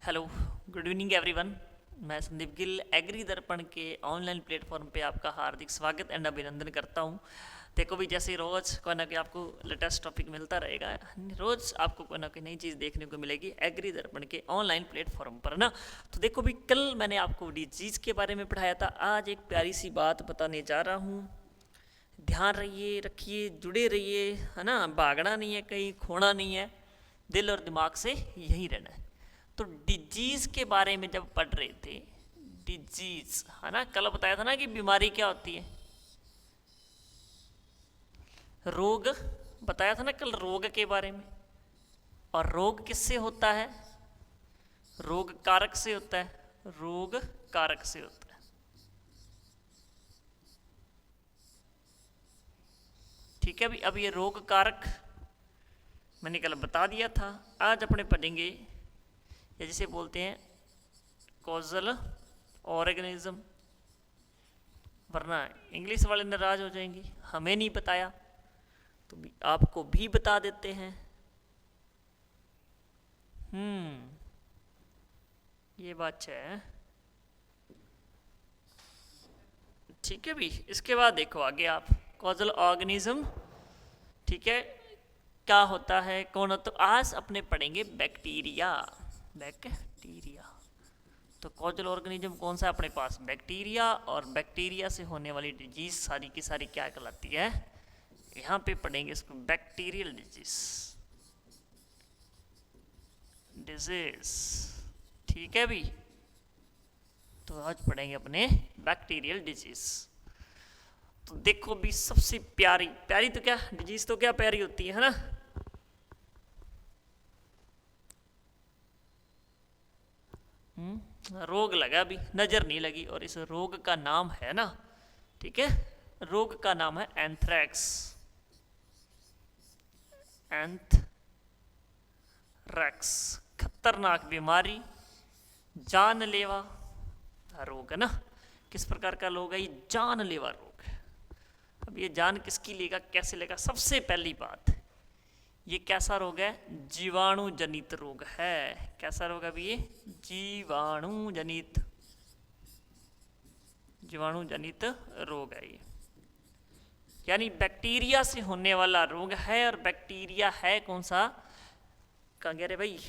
Hello, good evening everyone. मैं Sandeep Gill agree दर्पण के ऑनलाइन प्लेटफॉर्म पे आपका हार्दिक स्वागत एंड अभिनंदन करता हूँ। देखो भी, जैसे रोज़ कोई ना कोई आपको लेटेस्ट टॉपिक मिलता रहेगा, रोज़ आपको कोई ना कोई नई चीज़ देखने को मिलेगी एग्री दर्पण के ऑनलाइन प्लेटफॉर्म पर ना। तो देखो भी, कल मैंने आपको डिजीज़ के बारे में पढ़ाया था, आज एक प्यारी सी बात बताने जा रहा हूँ। ध्यान रहिए, रखिए, जुड़े रहिए, है ना। भागना नहीं है, कहीं खोना नहीं है, दिल और दिमाग से यही रहना है। तो डिजीज के बारे में जब पढ़ रहे थे, डिजीज है ना, कल बताया था ना कि बीमारी क्या होती है, रोग बताया था ना कल रोग के बारे में। और रोग किससे होता है? रोग कारक से होता है, रोग कारक से होता है। ठीक है भी, अब ये रोग कारक मैंने कल बता दिया था। आज अपने पढ़ेंगे, या जिसे बोलते हैं कॉजल ऑर्गेनिज्म। वरना इंग्लिश वाले नाराज हो जाएंगे, हमें नहीं बताया तो भी आपको भी बता देते हैं। ये बात है। ठीक है भी, इसके बाद देखो आगे आप, कॉजल ऑर्गेनिज्म। ठीक है, क्या होता है, कौन होता? तो आज अपने पढ़ेंगे बैक्टीरिया। बैक्टीरिया तो कॉजल ऑर्गेनिज्म कौन सा है अपने पास? बैक्टीरिया। और बैक्टीरिया से होने वाली डिजीज सारी की सारी क्या कहलाती है? यहाँ पे पढ़ेंगे इसको, बैक्टीरियल डिजीज। ठीक है भी, तो आज पढ़ेंगे अपने बैक्टीरियल डिजीज। तो देखो भी, सबसे प्यारी प्यारी तो क्या डिजीज, तो क्या प्यारी होती है ना। रोग लगा भी, नजर नहीं लगी, और इस रोग का नाम है ना, ठीक है, रोग का नाम है एंथ्रैक्स। एंथ्रैक्स खतरनाक बीमारी, जानलेवा रोग है ना। किस प्रकार का रोग है ये? जानलेवा रोग है। अब ये जान किसकी लेगा, कैसे लेगा? सबसे पहली बात, ये कैसा रोग है? जीवाणु जनित रोग है। कैसा रोग है अभी ये? जीवाणु जनित रोग है ये, यानी बैक्टीरिया से होने वाला रोग है। और बैक्टीरिया है कौन सा? कहाँ गया रे भाई?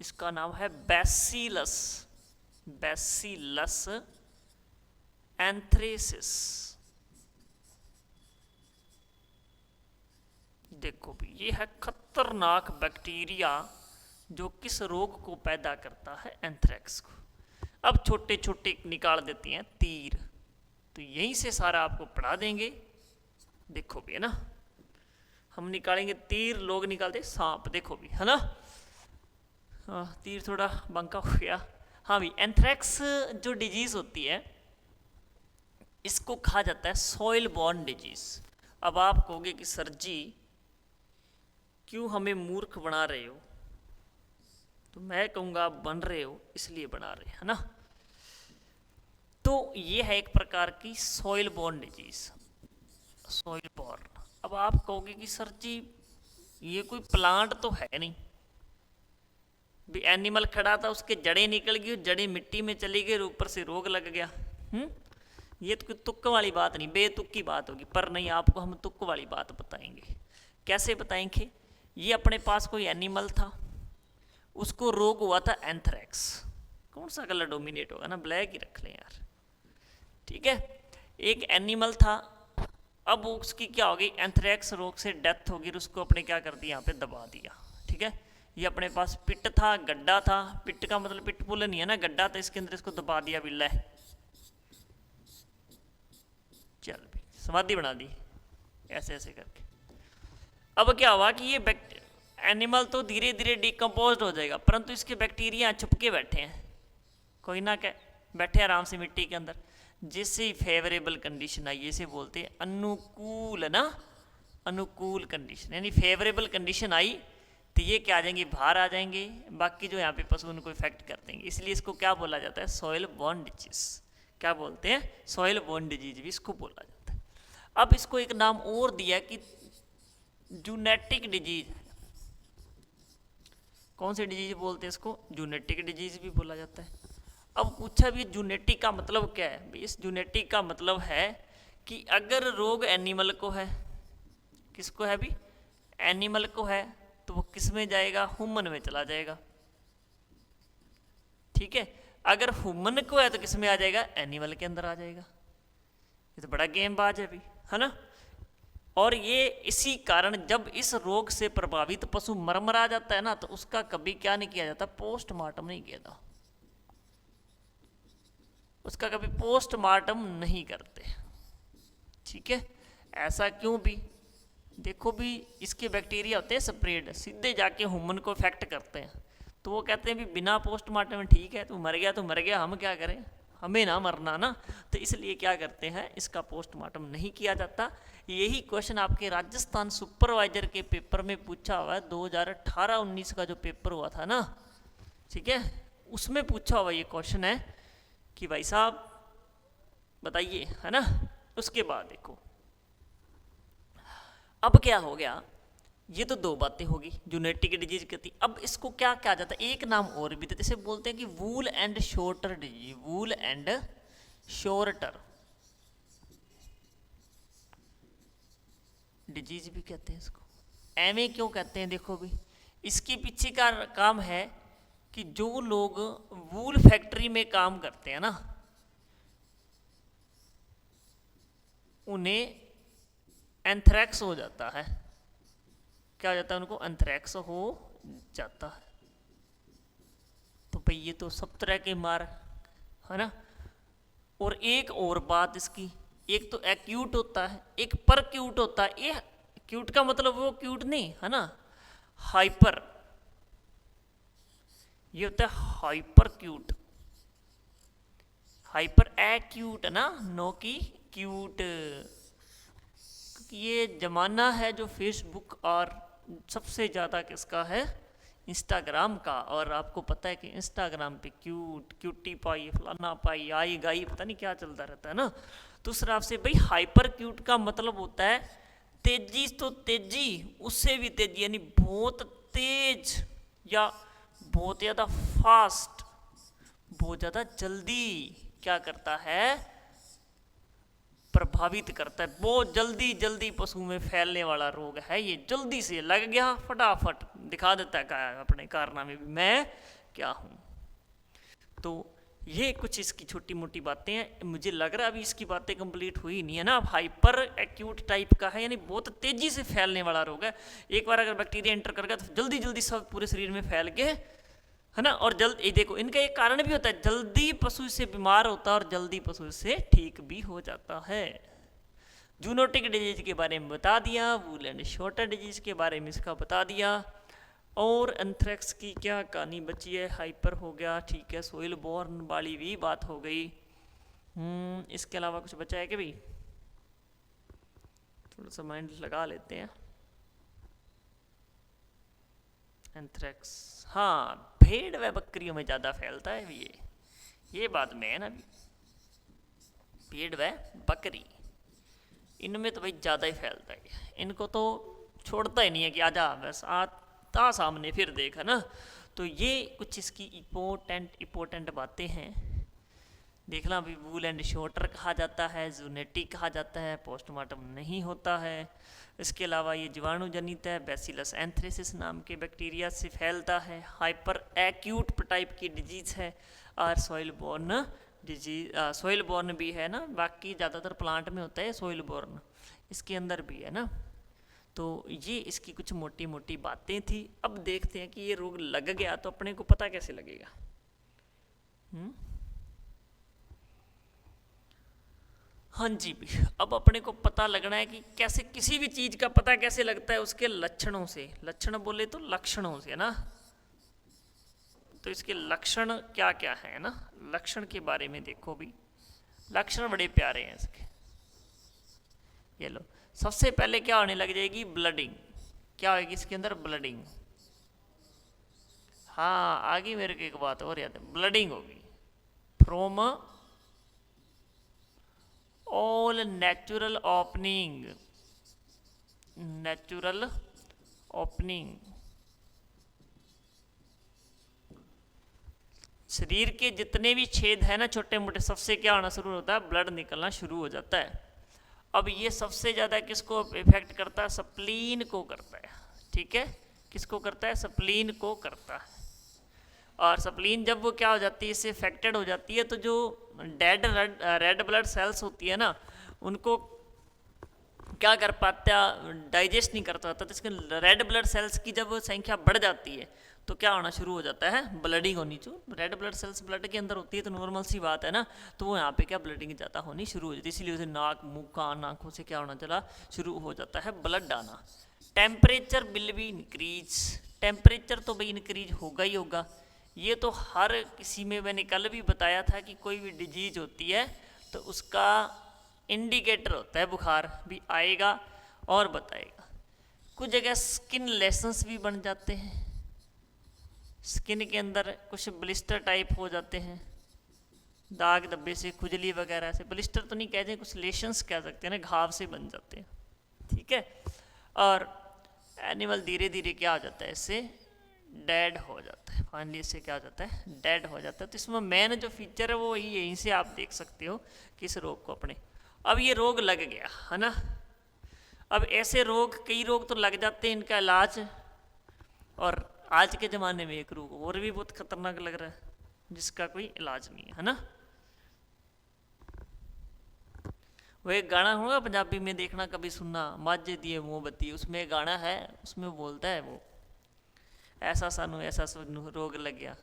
इसका नाम है बैसिलस। Bacillus anthracis. देखो भी, ये है खतरनाक बैक्टीरिया जो किस रोग को पैदा करता है? एंथ्रैक्स को। अब छोटे छोटे निकाल देती हैं तीर, तो यहीं से सारा आपको पढ़ा देंगे। देखो भी, है ना, हम निकालेंगे तीर, लोग निकालते सांप। देखो भी, है ना। तीर थोड़ा बंका हो गया। हाँ भी, एंथ्रैक्स जो डिजीज होती है, इसको कहा जाता है सॉइल बॉर्न डिजीज। अब आप कहोगे कि सर जी क्यों हमें मूर्ख बना रहे हो? तो मैं कहूँगा आप बन रहे हो इसलिए बना रहे, है ना। तो ये है एक प्रकार की soil borne disease, soil born. अब आप कहोगे कि सर जी ये कोई प्लांट तो है नहीं, भी एनिमल खड़ा था, उसके जड़ें निकल गई, जड़ें मिट्टी में चली गई, ऊपर से रोग लग गया। ये तो कोई तुक्क वाली बात नहीं, बेतुक की बात होगी। पर नहीं, आपको हम तुक्क वाली बात बताएंगे। कैसे बताएंगे? ये अपने पास कोई एनिमल था, उसको रोग हुआ था एंथ्रैक्स। कौन सा कलर डोमिनेट होगा ना, ब्लैक ही रख लें यार। ठीक है, एक एनिमल था, अब उसकी क्या हो गई? एंथ्रैक्स रोग से डेथ हो गई, उसको अपने क्या कर दिया? यहाँ पे दबा दिया। ठीक है, ये अपने पास पिट था, गड्ढा था। पिट का मतलब पिट पुल नहीं है ना, गड्ढा था, इसके अंदर इसको दबा दिया बिल्ला है। चल भी, समाधि बना दी ऐसे ऐसे करके। अब क्या हुआ कि ये एनिमल तो धीरे धीरे डिकम्पोज हो जाएगा, परंतु इसके बैक्टीरिया छुपके बैठे हैं, कोई ना क्या बैठे आराम से मिट्टी के अंदर। जिससे फेवरेबल कंडीशन आई, इसे बोलते हैं अनुकूल, ना, अनुकूल कंडीशन। यानी फेवरेबल कंडीशन आई तो ये क्या आ जाएंगे? बाहर आ जाएंगे। बाकी जो यहाँ पे पशु उनको इफेक्ट कर देंगे, इसलिए इसको क्या बोला जाता है? Soil borne disease. क्या बोलते हैं? सॉइल बॉर्न डिजीज भी इसको बोला जाता है। अब इसको एक नाम और दिया कि जूनेटिक डिजीज। कौन सी डिजीज बोलते हैं इसको? जूनेटिक डिजीज भी बोला जाता है। अब पूछा भी जूनेटिक का मतलब क्या है? इस जूनेटिक का मतलब है कि अगर रोग एनिमल को है, किसको है भी? एनिमल को है, तो वो किस में जाएगा? ह्यूमन में चला जाएगा। ठीक है, अगर ह्यूमन को है तो किस में आ जाएगा? एनिमल के अंदर आ जाएगा। ये तो बड़ा गेमबाज है भी, है ना। और ये इसी कारण जब इस रोग से प्रभावित पशु मरमरा जाता है ना, तो उसका कभी क्या नहीं किया जाता? पोस्टमार्टम नहीं किया जाता, उसका कभी पोस्टमार्टम नहीं करते। ठीक है, ऐसा क्यों भी? देखो भी, इसके बैक्टीरिया होते हैं स्प्रेड, सीधे जाके ह्यूमन को इफेक्ट करते हैं, तो वो कहते हैं भी बिना पोस्टमार्टम ठीक है, तू मर गया तो मर गया, हम क्या करें, हमें ना मरना ना। तो इसलिए क्या करते हैं, इसका पोस्टमार्टम नहीं किया जाता। यही क्वेश्चन आपके राजस्थान सुपरवाइजर के पेपर में पूछा हुआ है, 2018-19 का जो पेपर हुआ था ना, ठीक है, उसमें पूछा हुआ ये क्वेश्चन है कि भाई साहब बताइए, है ना। उसके बाद देखो अब क्या हो गया, ये तो दो बातें होगी जूनेटिक डिजीज की थी। अब इसको क्या कहा जाता है, एक नाम और भी देते, इसे बोलते हैं कि wool and shorter disease, wool and shorter disease भी कहते हैं इसको। एमए क्यों कहते हैं, देखो भी इसके पीछे का काम है कि जो लोग वूल फैक्ट्री में काम करते हैं ना, उन्हें एंथ्रैक्स हो जाता है। क्या हो जाता है? उनको एंथ्रैक्स हो जाता है। तो भाई ये तो सब तरह के मार, है ना। और एक और बात इसकी, एक तो एक्यूट होता है, एक परक्यूट होता है। ये क्यूट का मतलब वो क्यूट नहीं, है ना, हाइपर, ये होता है हाइपर क्यूट, हाइपर एक्यूट है ना, नो की क्यूट। ये जमाना है जो फेसबुक और सबसे ज़्यादा किसका है, इंस्टाग्राम का। और आपको पता है कि इंस्टाग्राम पे क्यूट, क्यूटी पाई, फलाना पाई, आई गाई, पता नहीं क्या चलता रहता है ना। तो उस तरह से भाई हाइपर क्यूट का मतलब होता है तेजी, तो तेजी, उससे भी तेजी, यानी बहुत तेज या बहुत ज़्यादा फास्ट, बहुत ज़्यादा जल्दी क्या करता है, प्रभावित करता है। बहुत जल्दी जल्दी पशु में फैलने वाला रोग है ये, जल्दी से लग गया फटाफट दिखा देता है क्या अपने कारनामे भी, मैं क्या हूँ। तो ये कुछ इसकी छोटी मोटी बातें हैं। मुझे लग रहा है अभी इसकी बातें कंप्लीट हुई नहीं है ना। अब हाइपर एक्यूट टाइप का है, यानी बहुत तेजी से फैलने वाला रोग है। एक बार अगर बैक्टीरिया एंटर कर गया तो जल्दी जल्दी सब पूरे शरीर में फैल के, है ना। और जल्द ये देखो, इनका एक कारण भी होता है, जल्दी पशु से बीमार होता है और जल्दी पशु से ठीक भी हो जाता है। जूनोटिक डिजीज के बारे में बता दिया, वूल एंड शॉर्टर डिजीज के बारे में इसका बता दिया। और एंथ्रेक्स की क्या कहानी बची है, हाइपर हो गया, ठीक है, सोइल बोर्न वाली भी बात हो गई। इसके अलावा कुछ बचा है कि भाई, थोड़ा सा माइंड लगा लेते हैं। एंथ्रेक्स, हाँ, भेड़ व बकरियों में ज़्यादा फैलता है ये बात में है ना। भेड़ व बकरी, इनमें तो भाई ज़्यादा ही फैलता है, इनको तो छोड़ता ही नहीं है कि आजा बस आता सामने फिर देखा ना। तो ये कुछ इसकी इम्पोर्टेंट बातें हैं, देखना भी। वूल एंड शॉर्टर कहा जाता है, जूनेटिक कहा जाता है, पोस्टमार्टम नहीं होता है। इसके अलावा ये जीवाणु जनित है, बैसिलस एंथ्रेसिस नाम के बैक्टीरिया से फैलता है, हाइपर एक्यूट टाइप की डिजीज है, और soil borne disease, soil borne भी है ना। बाकी ज़्यादातर प्लांट में होता है सॉइल बोर्न, इसके अंदर भी है ना। तो ये इसकी कुछ मोटी मोटी बातें थी। अब देखते हैं कि ये रोग लग गया तो अपने को पता कैसे लगेगा। हाँ जी भी, अब अपने को पता लगना है कि कैसे, किसी भी चीज़ का पता कैसे लगता है, उसके लक्षणों से। लक्षण बोले तो लक्षणों से ना। तो इसके लक्षण क्या क्या है ना, लक्षण के बारे में देखो भी। लक्षण बड़े प्यारे हैं इसके, ये लो। सबसे पहले क्या होने लग जाएगी, ब्लडिंग। क्या होगी इसके अंदर, ब्लडिंग। हाँ, आगे मेरे को एक बात और याद है, ब्लडिंग होगी from all natural opening, natural opening, शरीर के जितने भी छेद हैं ना छोटे मोटे, सबसे क्या होना शुरू होता है, ब्लड निकलना शुरू हो जाता है। अब ये सबसे ज़्यादा किसको इफेक्ट करता है, स्प्लीन को करता है। ठीक है, किसको करता है, स्प्लीन को करता है। और स्प्लीन जब वो क्या हो जाती है, इससे इफेक्टेड हो जाती है, तो जो डेड रेड ब्लड सेल्स होती है ना, उनको क्या कर पाता, डाइजेस्ट नहीं कर पाता। तो इसके रेड ब्लड सेल्स की जब संख्या बढ़ जाती है तो क्या होना शुरू हो जाता है, ब्लडिंग होनी। जो रेड ब्लड सेल्स ब्लड के अंदर होती है तो नॉर्मल सी बात है ना, तो वो यहाँ पे क्या ब्लडिंग ज़्यादा होनी शुरू हो जाती है। इसीलिए उसे नाक, मुँह, कान, आँखों से क्या होना चला शुरू हो जाता है, ब्लड आना। Temperature will be increase, temperature तो भाई इंक्रीज होगा ही होगा। ये तो हर किसी में, मैंने कल भी बताया था कि कोई भी डिजीज होती है तो उसका इंडिकेटर होता है बुखार, भी आएगा और बताएगा। कुछ जगह स्किन लेशंस भी बन जाते हैं, स्किन के अंदर कुछ ब्लिस्टर टाइप हो जाते हैं, दाग धब्बे से, खुजली वगैरह से। ब्लिस्टर तो नहीं कहते, कुछ लेशंस कह सकते हैं ना, घाव से बन जाते हैं। ठीक है, और एनिमल धीरे धीरे क्या हो जाता है, इससे डेड हो जाता है। फाइनली इससे क्या हो जाता है, डेड हो जाता है। तो इसमें मेन जो फीचर है वो यहीं से आप देख सकते हो कि इस रोग को अपने, अब ये रोग लग गया है ना। अब ऐसे रोग, कई रोग तो लग जाते हैं, इनका इलाज, और आज के ज़माने में एक रोग और भी बहुत खतरनाक लग रहा है जिसका कोई इलाज नहीं है ना। वो एक गाना होगा पंजाबी में, देखना कभी सुनना, माजे दिए मोमबत्ती, उसमें गाना है, उसमें बोलता है वो, ऐसा सानू रोग लग गया,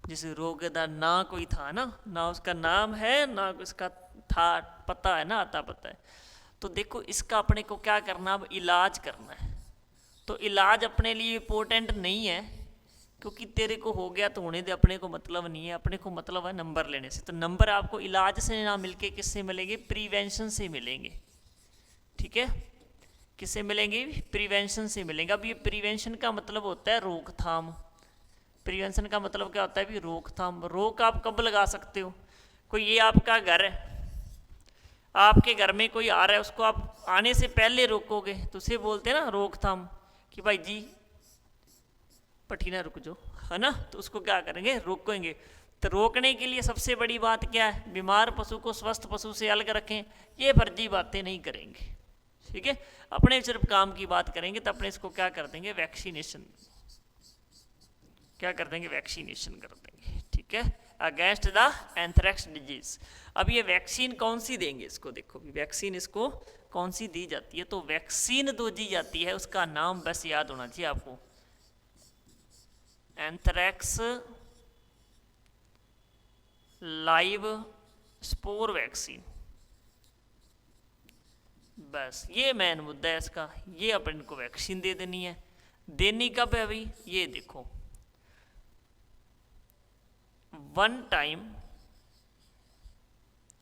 जिस रोग का ना कोई था ना उसका नाम है, ना उसका था पता है ना, आता पता है। तो देखो इसका अपने को क्या करना, अब इलाज करना है। तो इलाज अपने लिए इम्पोर्टेंट नहीं है, क्योंकि तेरे को हो गया तो होने दे, अपने को मतलब नहीं है। अपने को मतलब है नंबर लेने से। तो नंबर आपको इलाज से ना मिलके किससे मिलेंगे, प्रिवेंशन से मिलेंगे। ठीक है, किससे मिलेंगे, प्रिवेंशन से मिलेंगे। अब ये प्रिवेंशन का मतलब होता है रोकथाम। प्रिवेंशन का मतलब क्या होता है भी, रोकथाम। रोक आप कब लगा सकते हो, कोई ये आपका घर है, आपके घर में कोई आ रहा है, उसको आप आने से पहले रोकोगे तो उसे बोलते हैं ना रोकथाम, कि भाई जी पठीना रुक जाओ, है ना। तो उसको क्या करेंगे, रोकेंगे। तो रोकने के लिए सबसे बड़ी बात क्या है, बीमार पशु को स्वस्थ पशु से अलग रखें। ये फर्जी बातें नहीं करेंगे, ठीक है। अपने सिर्फ काम की बात करेंगे तो अपने इसको क्या कर देंगे, वैक्सीनेशन, क्या कर देंगे, वैक्सीनेशन कर देंगे। ठीक है, अगेंस्ट द एंथ्रेक्स डिजीज। अब ये वैक्सीन कौन सी देंगे, इसको देखो भी, वैक्सीन इसको कौन सी दी जाती है। तो वैक्सीन दो दी जाती है, उसका नाम बस याद होना चाहिए आपको, एंथ्रेक्स लाइव स्पोर वैक्सीन। बस ये मेन मुद्दा है इसका, ये अपन को वैक्सीन दे देनी है। देनी कब है भाई, ये देखो, वन टाइम,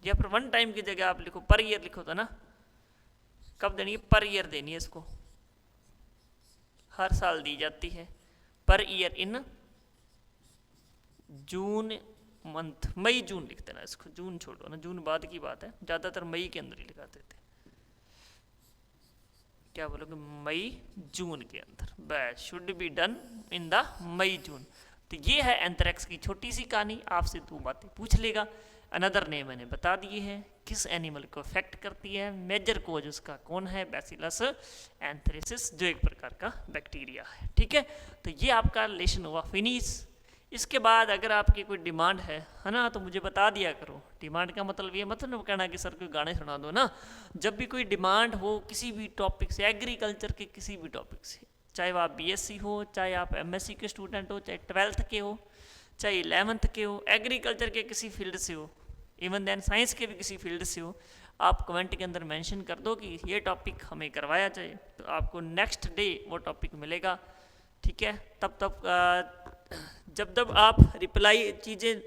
या फिर वन टाइम की जगह आप लिखो पर ईयर लिखो, तो ना कब देनी है, पर ईयर देनी है इसको, हर साल दी जाती है per year in June month, मई जून लिखते ना इसको, जून छोड़ो ना, जून बाद की बात है, ज़्यादातर मई के अंदर ही लिखाते थे। क्या बोलोगे, मई जून के अंदर, बस, should be done in the May June. तो ये है एंथ्रेक्स की छोटी सी कहानी, आपसे दो बातें पूछ लेगा। अनदर नेम मैंने बता दिए हैं, किस एनिमल को अफेक्ट करती है, मेजर कोज उसका कौन है, बैसिलस एंथ्रेसिस, जो एक प्रकार का बैक्टीरिया है। ठीक है, तो ये आपका लेसन हुआ फिनिश। इसके बाद अगर आपकी कोई डिमांड है ना, तो मुझे बता दिया करो। डिमांड का मतलब ये मतलब कहना कि सर कोई गाने सुना दो ना। जब भी कोई डिमांड हो किसी भी टॉपिक से, एग्रीकल्चर के किसी भी टॉपिक से, चाहे वो आप बीएससी हो, चाहे आप एमएससी के स्टूडेंट हो, चाहे 12th के हो, चाहे 11th के हो, एग्रीकल्चर के किसी फील्ड से हो, इवन देन साइंस के भी किसी फील्ड से हो, आप कमेंट के अंदर मेंशन कर दो कि ये टॉपिक हमें करवाया जाए, तो आपको नेक्स्ट डे वो टॉपिक मिलेगा। ठीक है, तब जब आप रिप्लाई चीज़ें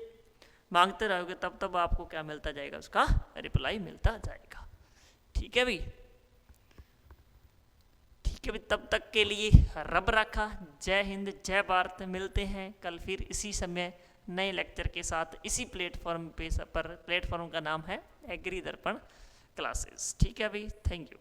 मांगते रहोगे तब आपको क्या मिलता जाएगा, उसका रिप्लाई मिलता जाएगा। ठीक है भाई, ठीक है भाई, तब तक के लिए रब रखा। जय हिंद, जय भारत। मिलते हैं कल फिर इसी समय नए लेक्चर के साथ, इसी प्लेटफॉर्म पर। प्लेटफॉर्म का नाम है एग्री दर्पण क्लासेस। ठीक है भाई, थैंक यू।